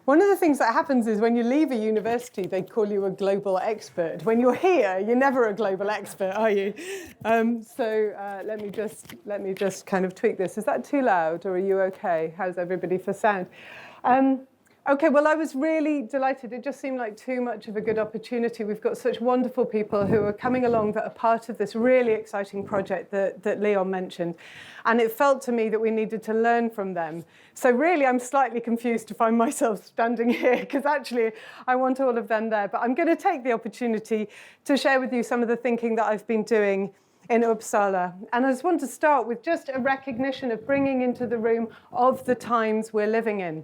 One of the things that happens is when you leave a university, they call you a global expert. When you're here, you're never a global expert, are you? Let me just kind of tweak this. Is that too loud, or are you okay? How's everybody for sound? Okay, well, I was really delighted. It just seemed like too much of a good opportunity. We've got such wonderful people who are coming along that are part of this really exciting project that Leon mentioned. And it felt to me that we needed to learn from them. So really, I'm slightly confused to find myself standing here, because actually, I want all of them there. But I'm going to take the opportunity to share with you some of the thinking that I've been doing in Uppsala. And I just want to start with just a recognition of bringing into the room of the times we're living in.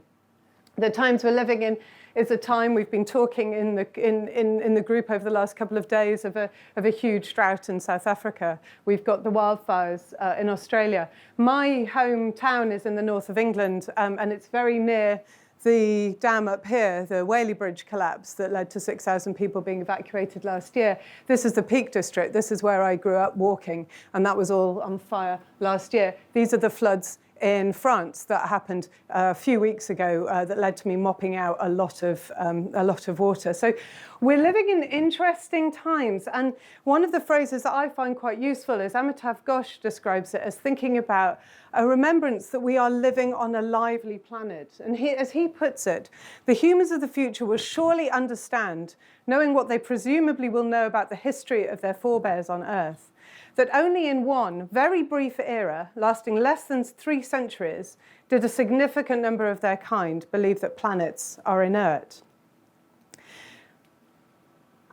The times we're living in is a time we've been talking in the group over the last couple of days of a huge drought in South Africa. We've got the wildfires in Australia. My hometown is in the north of England, and it's very near the dam up here, the Whaley Bridge collapse that led to 6,000 people being evacuated last year. This is the Peak District. This is where I grew up walking, and that was all on fire last year. These are the floods in France that happened a few weeks ago that led to me mopping out a lot of water. So we're living in interesting times. And one of the phrases that I find quite useful is Amitav Ghosh describes it as thinking about a remembrance that we are living on a lively planet. And as he puts it, the humans of the future will surely understand, knowing what they presumably will know about the history of their forebears on Earth, that only in one very brief era, lasting less than 3 centuries, did a significant number of their kind believe that planets are inert.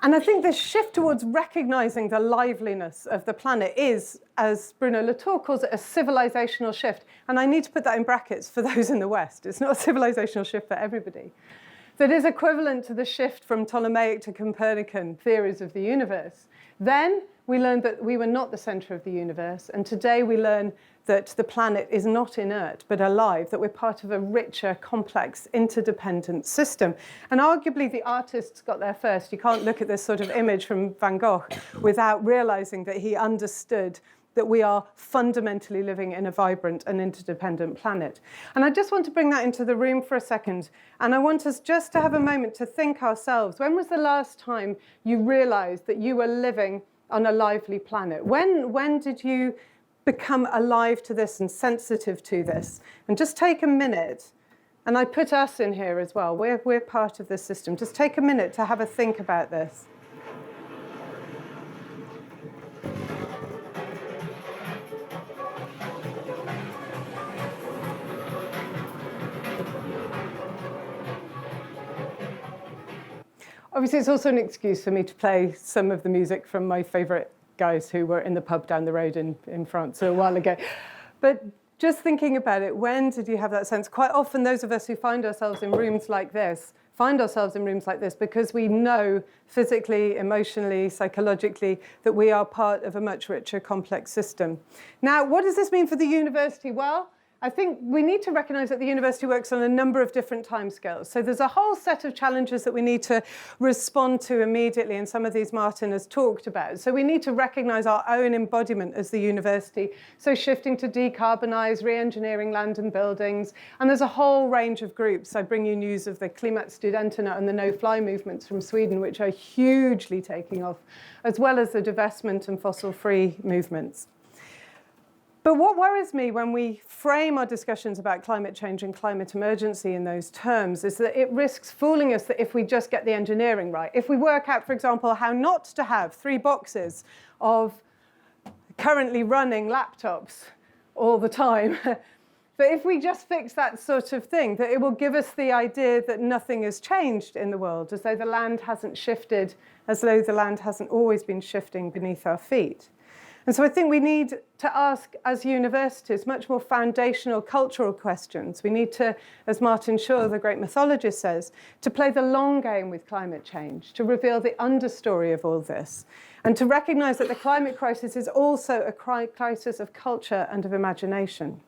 And I think this shift towards recognizing the liveliness of the planet is, as Bruno Latour calls it, a civilizational shift. And I need to put that in brackets for those in the West. It's not a civilizational shift for everybody. That is equivalent to the shift from Ptolemaic to Copernican theories of the universe. Then we learned that we were not the center of the universe, and today we learn that the planet is not inert, but alive, that we're part of a richer, complex, interdependent system. And arguably the artists got there first. You can't look at this sort of image from Van Gogh without realizing that he understood that we are fundamentally living in a vibrant and interdependent planet. And I just want to bring that into the room for a second. And I want us just to have a moment to think ourselves. When was the last time you realized that you were living on a lively planet? When did you become alive to this and sensitive to this? And just take a minute. And I put us in here as well. We're part of this system. Just take a minute to have a think about this. Obviously, it's also an excuse for me to play some of the music from my favorite guys who were in the pub down the road in France a while ago. But just thinking about it, when did you have that sense? Quite often, those of us who find ourselves in rooms like this because we know physically, emotionally, psychologically that we are part of a much richer, complex system. Now, what does this mean for the university? Well, I think we need to recognize that the university works on a number of different timescales. So there's a whole set of challenges that we need to respond to immediately, and some of these Martin has talked about. So we need to recognize our own embodiment as the university. So shifting to decarbonize, re-engineering land and buildings. And there's a whole range of groups. I bring you news of the Klimatstudenterna and the no-fly movements from Sweden, which are hugely taking off, as well as the divestment and fossil-free movements. But what worries me when we frame our discussions about climate change and climate emergency in those terms is that it risks fooling us that if we just get the engineering right, if we work out, for example, how not to have 3 boxes of currently running laptops all the time, that if we just fix that sort of thing, that it will give us the idea that nothing has changed in the world, as though the land hasn't shifted, as though the land hasn't always been shifting beneath our feet. And so I think we need to ask, as universities, much more foundational cultural questions. We need to, as Martin Shaw, the great mythologist, says, to play the long game with climate change, to reveal the understory of all this, and to recognize that the climate crisis is also a crisis of culture and of imagination.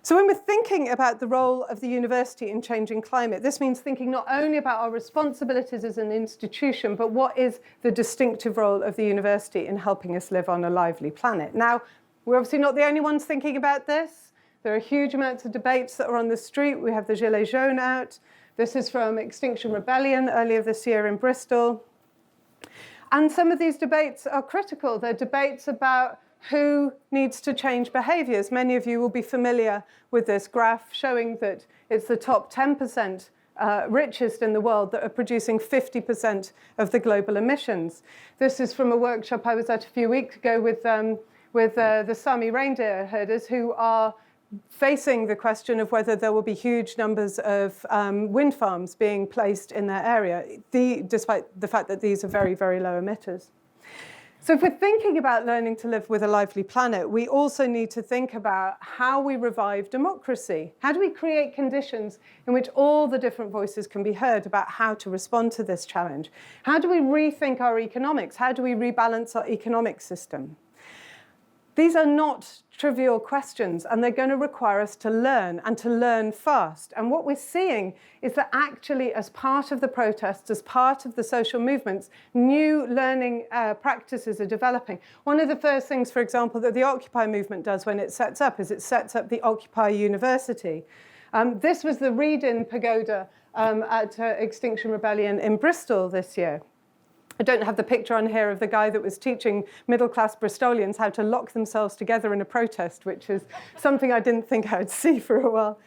So when we're thinking about the role of the university in changing climate, this means thinking not only about our responsibilities as an institution, but what is the distinctive role of the university in helping us live on a lively planet. Now, we're obviously not the only ones thinking about this. There are huge amounts of debates that are on the street. We have the Gilets jaunes out. This is from Extinction Rebellion earlier this year in Bristol. And some of these debates are critical. They're debates about who needs to change behaviors. Many of you will be familiar with this graph showing that it's the top 10% richest in the world that are producing 50% of the global emissions. This is from a workshop I was at a few weeks ago with the Sami reindeer herders, who are facing the question of whether there will be huge numbers of wind farms being placed in their area, despite the fact that these are very, very low emitters. So if we're thinking about learning to live with a lively planet, we also need to think about how we revive democracy. How do we create conditions in which all the different voices can be heard about how to respond to this challenge? How do we rethink our economics? How do we rebalance our economic system? These are not trivial questions, and they're going to require us to learn, and to learn fast. And what we're seeing is that actually, as part of the protests, as part of the social movements, new learning practices are developing. One of the first things, for example, that the Occupy movement does when it sets up is it sets up the Occupy University. This was the Read-In Pagoda at Extinction Rebellion in Bristol this year. I don't have the picture on here of the guy that was teaching middle-class Bristolians how to lock themselves together in a protest, which is something I didn't think I would see for a while.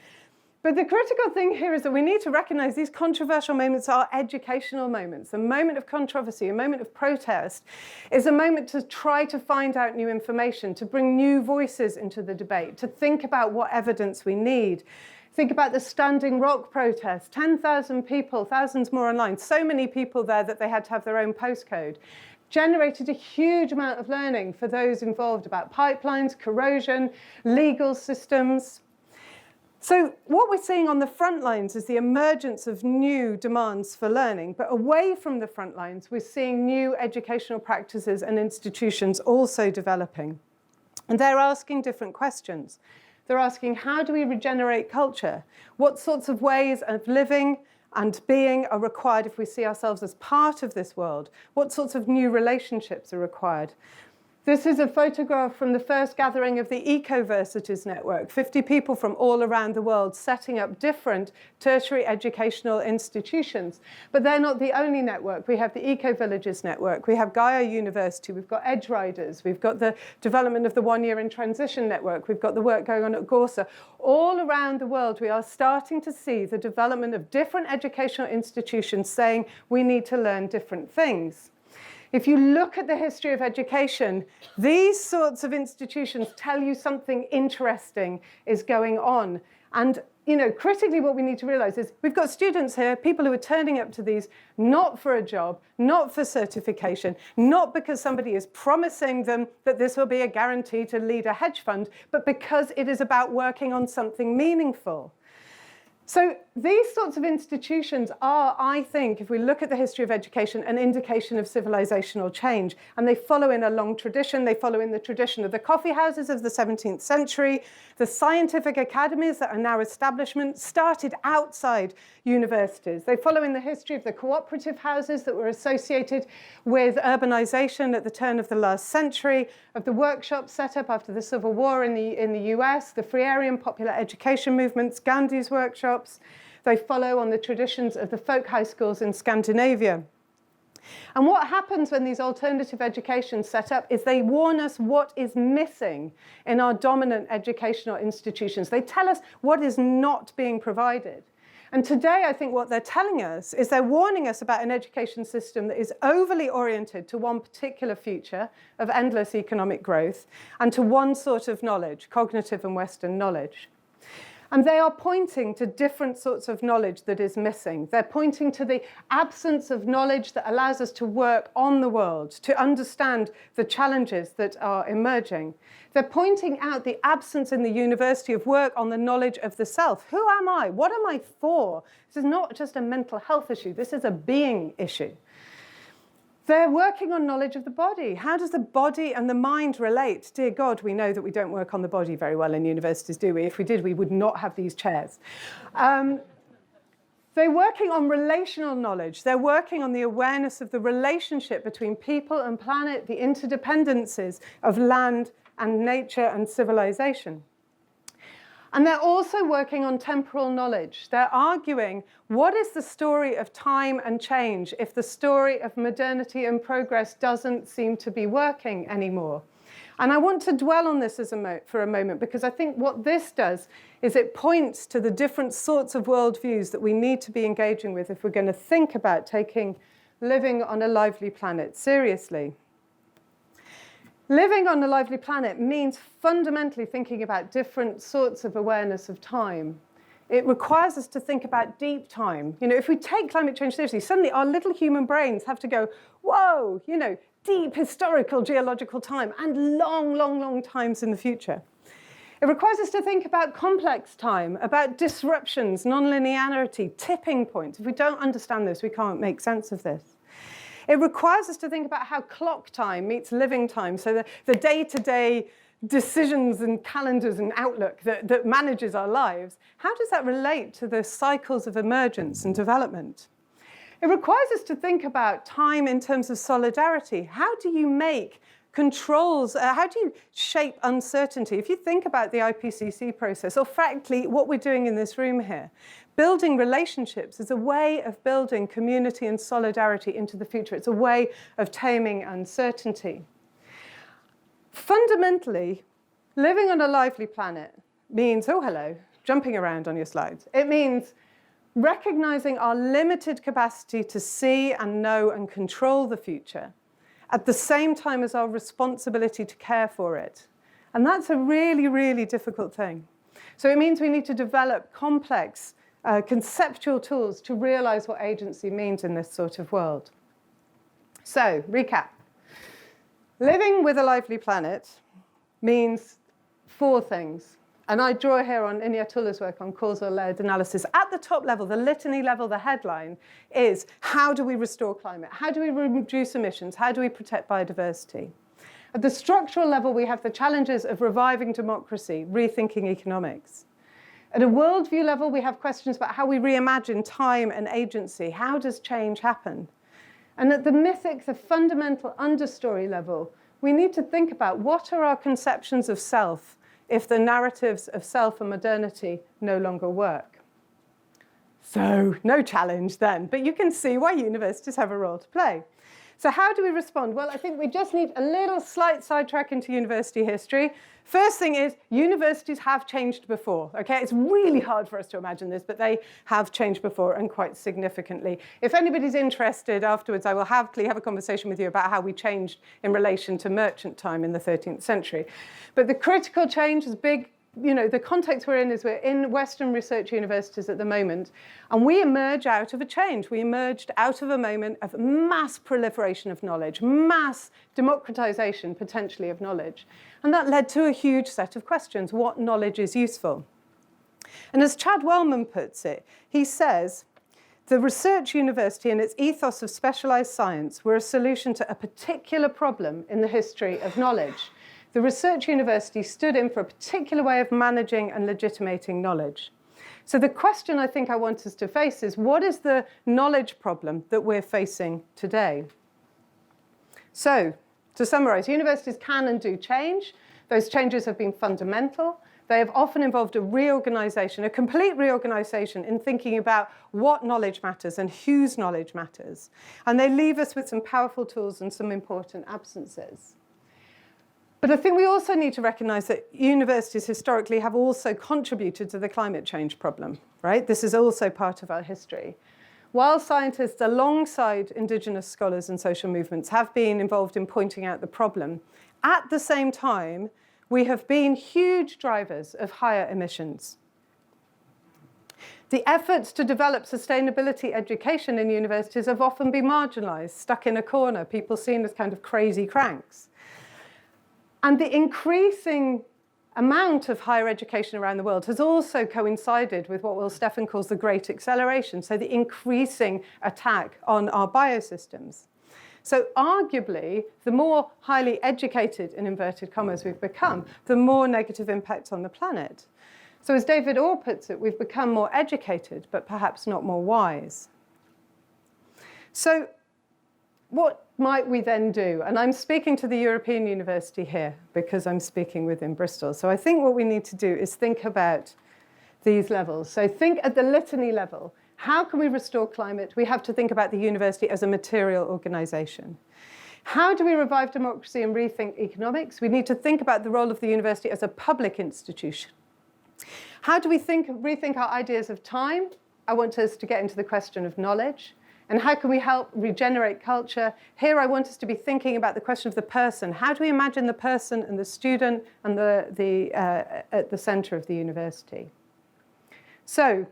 But the critical thing here is that we need to recognize these controversial moments are educational moments. A moment of controversy, a moment of protest, is a moment to try to find out new information, to bring new voices into the debate, to think about what evidence we need. Think about the Standing Rock protest, 10,000 people, thousands more online, so many people there that they had to have their own postcode. Generated a huge amount of learning for those involved about pipelines, corrosion, legal systems. So what we're seeing on the front lines is the emergence of new demands for learning, but away from the front lines, we're seeing new educational practices and institutions also developing. And they're asking different questions. They're asking, how do we regenerate culture? What sorts of ways of living and being are required if we see ourselves as part of this world? What sorts of new relationships are required? This is a photograph from the first gathering of the Ecoversities Network, 50 people from all around the world setting up different tertiary educational institutions. But they're not the only network. We have the Eco-Villages Network, we have Gaia University, we've got Edge Riders, we've got the development of the One Year in Transition Network, we've got the work going on at Gorsa. All around the world, we are starting to see the development of different educational institutions saying we need to learn different things. If you look at the history of education, these sorts of institutions tell you something interesting is going on. And critically, what we need to realize is we've got students here, people who are turning up to these not for a job, not for certification, not because somebody is promising them that this will be a guarantee to lead a hedge fund, but because it is about working on something meaningful. So these sorts of institutions are, I think, if we look at the history of education, an indication of civilizational change. And they follow in a long tradition. They follow in the tradition of the coffee houses of the 17th century. The scientific academies that are now establishments started outside universities. They follow in the history of the cooperative houses that were associated with urbanization at the turn of the last century, of the workshops set up after the Civil War in the US, the Freerian popular education movements, Gandhi's workshops. They follow on the traditions of the folk high schools in Scandinavia. And what happens when these alternative educations set up is they warn us what is missing in our dominant educational institutions. They tell us what is not being provided. And today, I think what they're telling us is they're warning us about an education system that is overly oriented to one particular future of endless economic growth and to one sort of knowledge, cognitive and Western knowledge. And they are pointing to different sorts of knowledge that is missing. They're pointing to the absence of knowledge that allows us to work on the world, to understand the challenges that are emerging. They're pointing out the absence in the university of work on the knowledge of the self. Who am I? What am I for? This is not just a mental health issue. This is a being issue. They're working on knowledge of the body. How does the body and the mind relate? Dear God, we know that we don't work on the body very well in universities, do we? If we did, we would not have these chairs. They're working on relational knowledge. They're working on the awareness of the relationship between people and planet, the interdependencies of land and nature and civilization. And they're also working on temporal knowledge. They're arguing, what is the story of time and change if the story of modernity and progress doesn't seem to be working anymore? And I want to dwell on this for a moment, because I think what this does is it points to the different sorts of worldviews that we need to be engaging with if we're going to think about taking living on a lively planet seriously. Living on a lively planet means fundamentally thinking about different sorts of awareness of time. It requires us to think about deep time. You know, if we take climate change seriously, suddenly our little human brains have to go, whoa, you know, deep historical geological time and long, long, long times in the future. It requires us to think about complex time, about disruptions, nonlinearity, tipping points. If we don't understand this, we can't make sense of this. It requires us to think about how clock time meets living time, so the day-to-day decisions and calendars and outlook that manages our lives, how does that relate to the cycles of emergence and development? It requires us to think about time in terms of solidarity. How do you make controls, how do you shape uncertainty? If you think about the IPCC process, or frankly, what we're doing in this room here, building relationships is a way of building community and solidarity into the future. It's a way of taming uncertainty. Fundamentally, living on a lively planet means, oh, hello, jumping around on your slides. It means recognizing our limited capacity to see and know and control the future at the same time as our responsibility to care for it. And that's a really, really difficult thing. So it means we need to develop complex conceptual tools to realize what agency means in this sort of world. So, recap. Living with a lively planet means 4 things. And I draw here on Iñárritú's work on causal-layered analysis. At the top level, the litany level, the headline is, how do we restore climate? How do we reduce emissions? How do we protect biodiversity? At the structural level, we have the challenges of reviving democracy, rethinking economics. At a worldview level, we have questions about how we reimagine time and agency. How does change happen? And at the mythic, the fundamental understory level, we need to think about what are our conceptions of self if the narratives of self and modernity no longer work. So, no challenge then, but you can see why universities have a role to play. So how do we respond? Well, I think we just need a little slight sidetrack into university history. First thing is, universities have changed before, okay? It's really hard for us to imagine this, but they have changed before and quite significantly. If anybody's interested afterwards, I will happily have a conversation with you about how we changed in relation to merchant time in the 13th century. But the critical change is big. You know, the context we're in is we're in Western research universities at the moment, and we emerge out of a change. We emerged out of a moment of mass proliferation of knowledge, mass democratization, potentially, of knowledge. And that led to a huge set of questions. What knowledge is useful? And as Chad Wellman puts it, he says, the research university and its ethos of specialized science were a solution to a particular problem in the history of knowledge. The research university stood in for a particular way of managing and legitimating knowledge. So the question I think I want us to face is, what is the knowledge problem that we're facing today? So, to summarize, universities can and do change. Those changes have been fundamental. They have often involved a reorganization, a complete reorganization in thinking about what knowledge matters and whose knowledge matters. And they leave us with some powerful tools and some important absences. But I think we also need to recognize that universities historically have also contributed to the climate change problem, right? This is also part of our history. While scientists, alongside indigenous scholars and social movements, have been involved in pointing out the problem, at the same time, we have been huge drivers of higher emissions. The efforts to develop sustainability education in universities have often been marginalized, stuck in a corner, people seen as kind of crazy cranks. And the increasing amount of higher education around the world has also coincided with what Will Steffen calls the Great Acceleration, so the increasing attack on our biosystems. So arguably, the more highly educated, in inverted commas, we've become, the more negative impact on the planet. So as David Orr puts it, we've become more educated, but perhaps not more wise. So what might we then do? And I'm speaking to the European University here because I'm speaking within Bristol. So I think what we need to do is think about these levels. So think at the litany level. How can we restore climate? We have to think about the university as a material organisation. How do we revive democracy and rethink economics? We need to think about the role of the university as a public institution. How do we rethink our ideas of time? I want us to get into the question of knowledge. And how can we help regenerate culture? Here I want us to be thinking about the question of the person. How do we imagine the person and the student and at the centre of the university? So,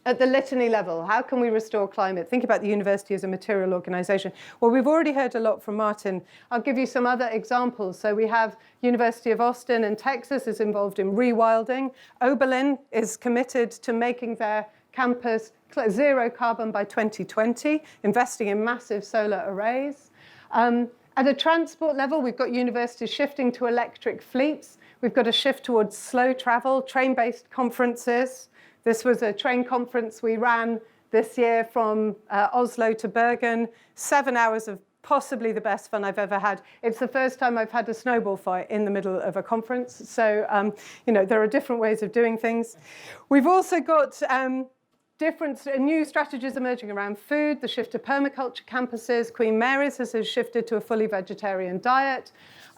at the litany level, how can we restore climate? Think about the university as a material organisation. Well, we've already heard a lot from Martin. I'll give you some other examples. So we have University of Austin in Texas is involved in rewilding. Oberlin is committed to making their campus zero carbon by 2020, investing in massive solar arrays. At a transport level, we've got universities shifting to electric fleets. We've got a shift towards slow travel, train-based conferences. This was a train conference we ran this year from Oslo to Bergen. 7 hours of possibly the best fun I've ever had. It's the first time I've had a snowball fight in the middle of a conference. So, there are different ways of doing things. We've also got different new strategies emerging around food, the shift to permaculture campuses. Queen Mary's has shifted to a fully vegetarian diet.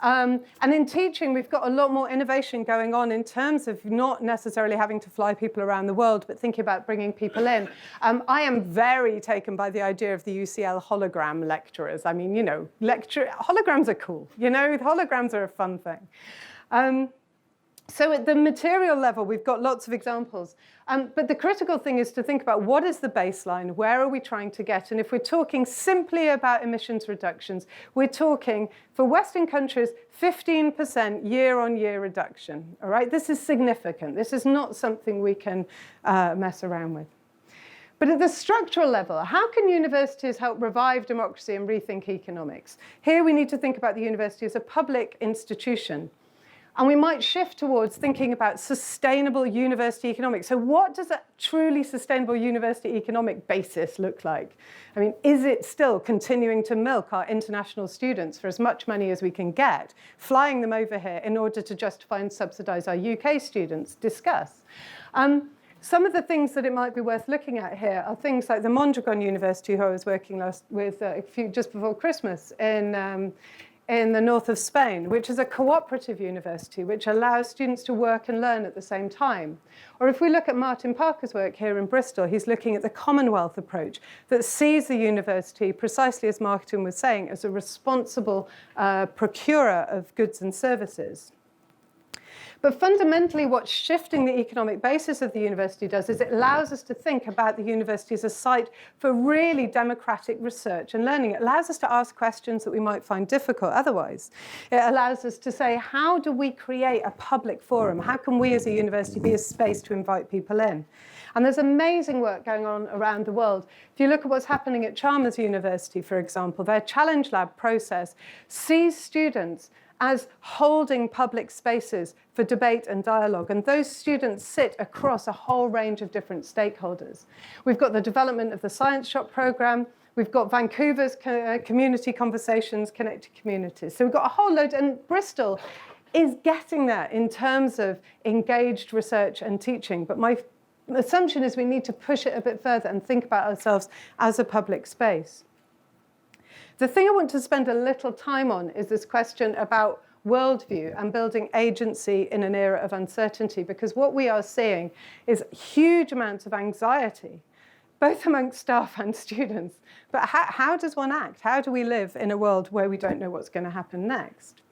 And in teaching, we've got a lot more innovation going on in terms of not necessarily having to fly people around the world, but thinking about bringing people in. I am very taken by the idea of the UCL hologram lecturers. I mean, holograms are cool. Holograms are a fun thing. So at the material level, we've got lots of examples. But the critical thing is to think about what is the baseline, where are we trying to get? And if we're talking simply about emissions reductions, we're talking, for Western countries, 15% year-on-year reduction. All right, this is significant. This is not something we can mess around with. But at the structural level, how can universities help revive democracy and rethink economics? Here we need to think about the university as a public institution. And we might shift towards thinking about sustainable university economics. So what does a truly sustainable university economic basis look like? I mean, is it still continuing to milk our international students for as much money as we can get, flying them over here in order to justify and subsidize our UK students? Discuss. Some of the things that it might be worth looking at here are things like the Mondragon University, who I was working with just before Christmas in the north of Spain, which is a cooperative university which allows students to work and learn at the same time. Or if we look at Martin Parker's work here in Bristol, he's looking at the Commonwealth approach that sees the university, precisely as Martin was saying, as a responsible procurer of goods and services. But fundamentally, what shifting the economic basis of the university does is it allows us to think about the university as a site for really democratic research and learning. It allows us to ask questions that we might find difficult otherwise. It allows us to say, how do we create a public forum? How can we as a university be a space to invite people in? And there's amazing work going on around the world. If you look at what's happening at Chalmers University, for example, their Challenge Lab process sees students as holding public spaces for debate and dialogue. And those students sit across a whole range of different stakeholders. We've got the development of the Science Shop program. We've got Vancouver's community conversations, connected communities. So we've got a whole load, and Bristol is getting there in terms of engaged research and teaching. But my assumption is we need to push it a bit further and think about ourselves as a public space. The thing I want to spend a little time on is this question about worldview and building agency in an era of uncertainty, because what we are seeing is huge amounts of anxiety, both amongst staff and students. But how does one act? How do we live in a world where we don't know what's going to happen next?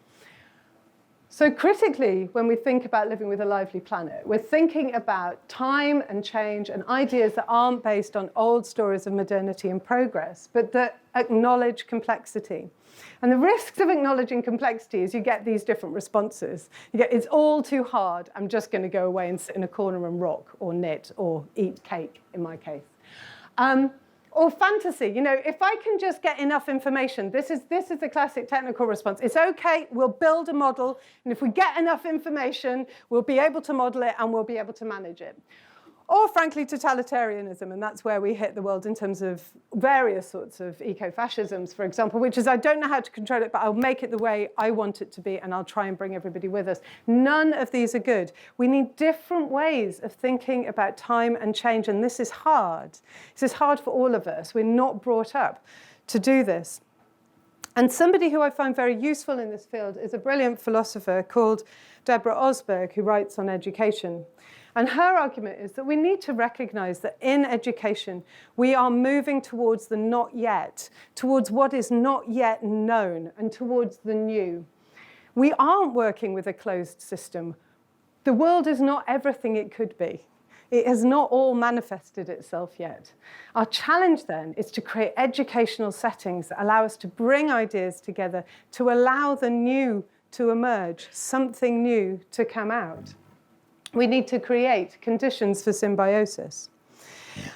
So critically, when we think about living with a lively planet, we're thinking about time and change and ideas that aren't based on old stories of modernity and progress, but that acknowledge complexity. And the risks of acknowledging complexity is you get these different responses. You get, it's all too hard, I'm just going to go away and sit in a corner and rock or knit or eat cake, in my case. Or fantasy, if I can just get enough information, this is the classic technical response. It's okay, we'll build a model, and if we get enough information, we'll be able to model it and we'll be able to manage it. or frankly totalitarianism, and that's where we hit the world in terms of various sorts of eco-fascisms, for example, which is I don't know how to control it, but I'll make it the way I want it to be, and I'll try and bring everybody with us. None of these are good. We need different ways of thinking about time and change, and this is hard. This is hard for all of us. We're not brought up to do this. And somebody who I find very useful in this field is a brilliant philosopher called Deborah Osberg, who writes on education. And her argument is that we need to recognize that in education, we are moving towards the not yet, towards what is not yet known, and towards the new. We aren't working with a closed system. The world is not everything it could be. It has not all manifested itself yet. Our challenge then is to create educational settings that allow us to bring ideas together, to allow the new to emerge, something new to come out. We need to create conditions for symbiosis.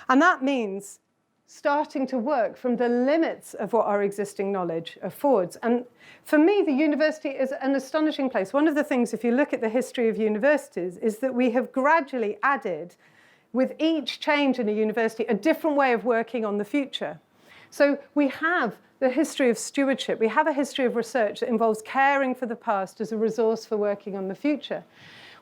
And that means starting to work from the limits of what our existing knowledge affords. And for me, the university is an astonishing place. One of the things, if you look at the history of universities, is that we have gradually added, with each change in a university, a different way of working on the future. So we have the history of stewardship. We have a history of research that involves caring for the past as a resource for working on the future.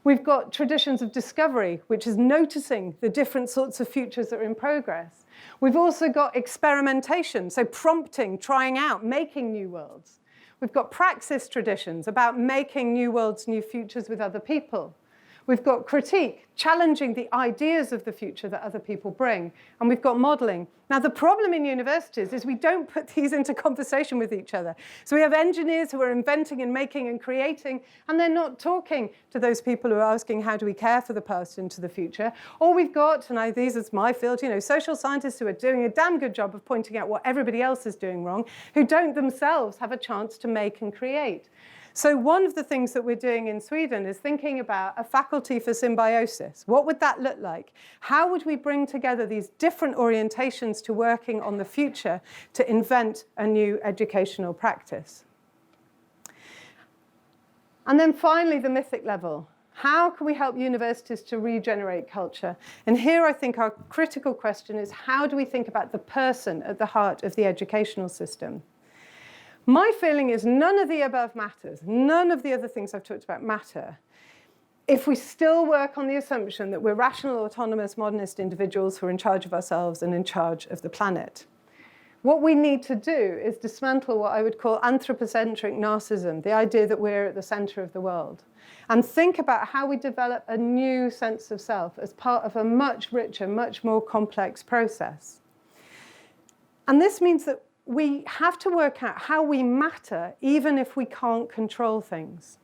We've got traditions of discovery, which is noticing the different sorts of futures that are in progress. We've also got experimentation, so prompting, trying out, making new worlds. We've got praxis traditions about making new worlds, new futures with other people. We've got critique, challenging the ideas of the future that other people bring. And we've got modeling. Now, the problem in universities is we don't put these into conversation with each other. So we have engineers who are inventing and making and creating, and they're not talking to those people who are asking, how do we care for the past into the future? Or we've got, and these is my field, social scientists who are doing a damn good job of pointing out what everybody else is doing wrong, who don't themselves have a chance to make and create. So one of the things that we're doing in Sweden is thinking about a faculty for symbiosis. What would that look like? How would we bring together these different orientations to working on the future to invent a new educational practice? And then finally, the mythic level. How can we help universities to regenerate culture? And here I think our critical question is, how do we think about the person at the heart of the educational system? My feeling is none of the above matters. None of the other things I've talked about matter if we still work on the assumption that we're rational, autonomous, modernist individuals who are in charge of ourselves and in charge of the planet. What we need to do is dismantle what I would call anthropocentric narcissism, the idea that we're at the center of the world, and think about how we develop a new sense of self as part of a much richer, much more complex process. And this means that we have to work out how we matter even if we can't control things.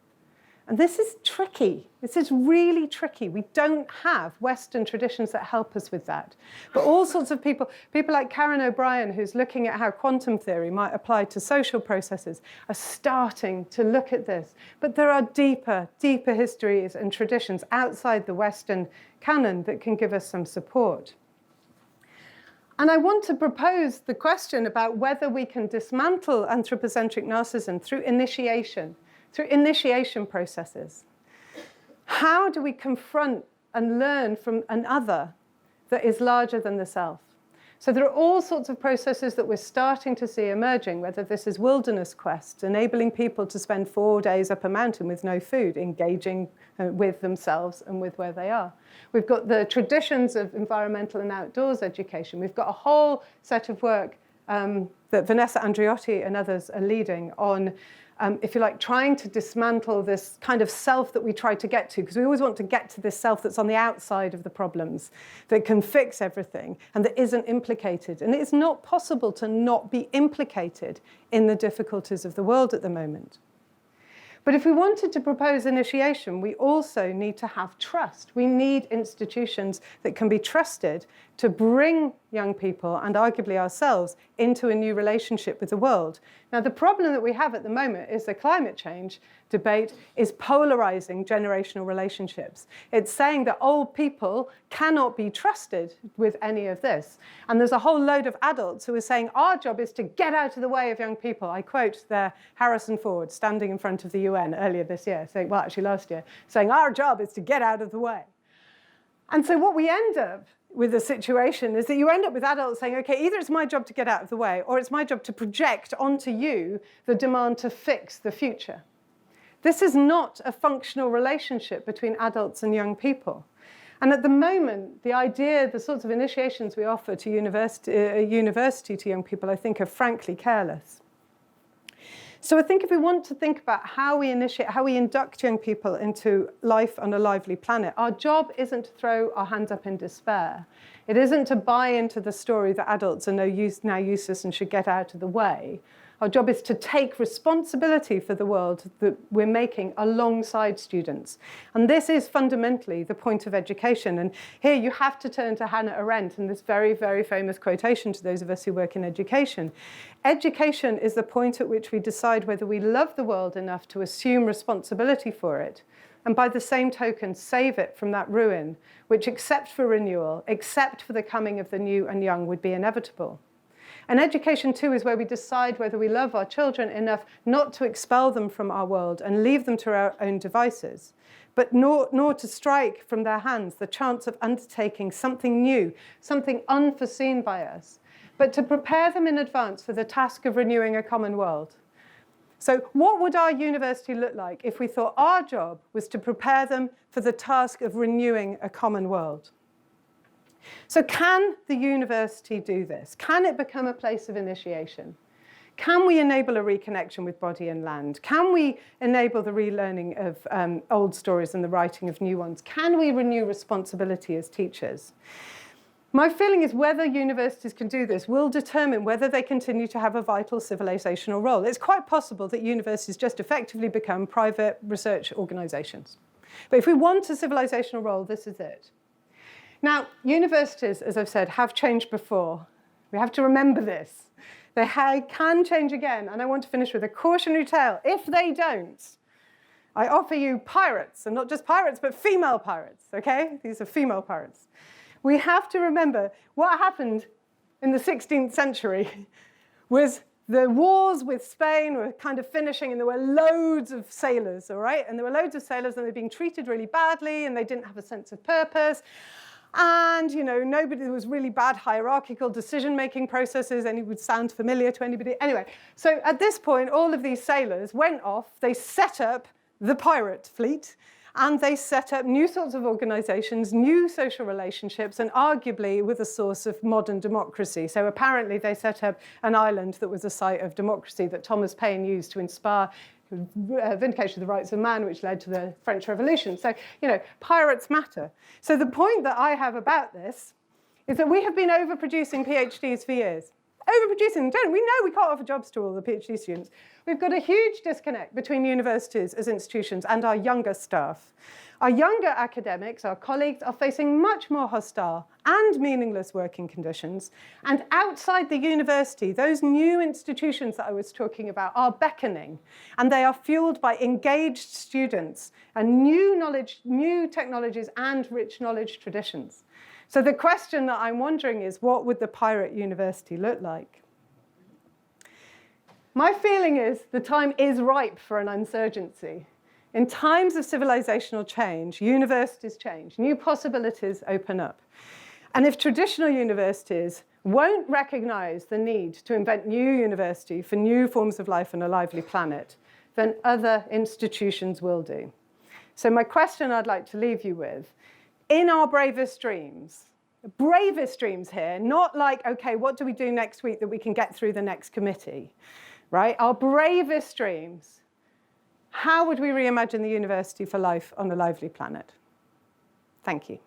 And this is tricky. This is really tricky. We don't have Western traditions that help us with that. But all sorts of people like Karen O'Brien, who's looking at how quantum theory might apply to social processes, are starting to look at this. But there are deeper histories and traditions outside the Western canon that can give us some support. And I want to propose the question about whether we can dismantle anthropocentric narcissism through initiation processes. How do we confront and learn from an other that is larger than the self? So there are all sorts of processes that we're starting to see emerging, whether this is wilderness quests, enabling people to spend 4 days up a mountain with no food, engaging with themselves and with where they are. We've got the traditions of environmental and outdoors education. We've got a whole set of work that Vanessa Andriotti and others are leading on, if you like, trying to dismantle this kind of self that we try to get to, because we always want to get to this self that's on the outside of the problems, that can fix everything and that isn't implicated. And it's not possible to not be implicated in the difficulties of the world at the moment. But if we wanted to propose initiation, we also need to have trust. We need institutions that can be trusted to bring young people and arguably ourselves into a new relationship with the world. Now, the problem that we have at the moment is the climate change debate is polarizing generational relationships. It's saying that old people cannot be trusted with any of this. And there's a whole load of adults who are saying our job is to get out of the way of young people. I quote there Harrison Ford standing in front of the UN earlier this year, saying, well, actually last year, saying our job is to get out of the way. And so what we end up with a situation is that you end up with adults saying, okay, either it's my job to get out of the way, or it's my job to project onto you the demand to fix the future. This is not a functional relationship between adults and young people. And at the moment, the idea, the sorts of initiations we offer to university to young people, I think are frankly careless. So I think if we want to think about how we induct young people into life on a lively planet, our job isn't to throw our hands up in despair. It isn't to buy into the story that adults are now useless and should get out of the way. Our job is to take responsibility for the world that we're making alongside students. And this is fundamentally the point of education. And here you have to turn to Hannah Arendt and this very, very famous quotation to those of us who work in education. Education is the point at which we decide whether we love the world enough to assume responsibility for it, and by the same token, save it from that ruin, which, except for renewal, except for the coming of the new and young, would be inevitable. And education, too, is where we decide whether we love our children enough not to expel them from our world and leave them to our own devices, but nor to strike from their hands the chance of undertaking something new, something unforeseen by us, but to prepare them in advance for the task of renewing a common world. So what would our university look like if we thought our job was to prepare them for the task of renewing a common world? So can the university do this? Can it become a place of initiation? Can we enable a reconnection with body and land? Can we enable the relearning of old stories and the writing of new ones? Can we renew responsibility as teachers? My feeling is whether universities can do this will determine whether they continue to have a vital civilizational role. It's quite possible that universities just effectively become private research organizations. But if we want a civilizational role, this is it. Now, universities, as I've said, have changed before. We have to remember this. They can change again, and I want to finish with a cautionary tale. If they don't, I offer you pirates, and not just pirates, but female pirates, okay? These are female pirates. We have to remember what happened in the 16th century was the wars with Spain were kind of finishing, and there were loads of sailors, all right? And there were loads of sailors, and they were being treated really badly, and they didn't have a sense of purpose. And, there was really bad hierarchical decision-making processes, and it would sound familiar to anybody. Anyway, so at this point, all of these sailors went off, they set up the pirate fleet, and they set up new sorts of organizations, new social relationships, and arguably with a source of modern democracy. So apparently they set up an island that was a site of democracy that Thomas Paine used to inspire vindication of the rights of man, which led to the French Revolution. So, pirates matter. So the point that I have about this is that we have been overproducing PhDs for years. Overproducing them. We know we can't offer jobs to all the PhD students. We've got a huge disconnect between universities as institutions and our younger staff. Our younger academics, our colleagues, are facing much more hostile and meaningless working conditions. And outside the university, those new institutions that I was talking about are beckoning. And they are fueled by engaged students and new knowledge, new technologies, and rich knowledge traditions. So the question that I'm wondering is, what would the pirate university look like? My feeling is the time is ripe for an insurgency. In times of civilizational change, universities change, new possibilities open up. And if traditional universities won't recognize the need to invent new university for new forms of life on a lively planet, then other institutions will do. So my question I'd like to leave you with, in our bravest dreams here, not like, okay, what do we do next week that we can get through the next committee, right? Our bravest dreams, how would we reimagine the university for life on a lively planet? Thank you.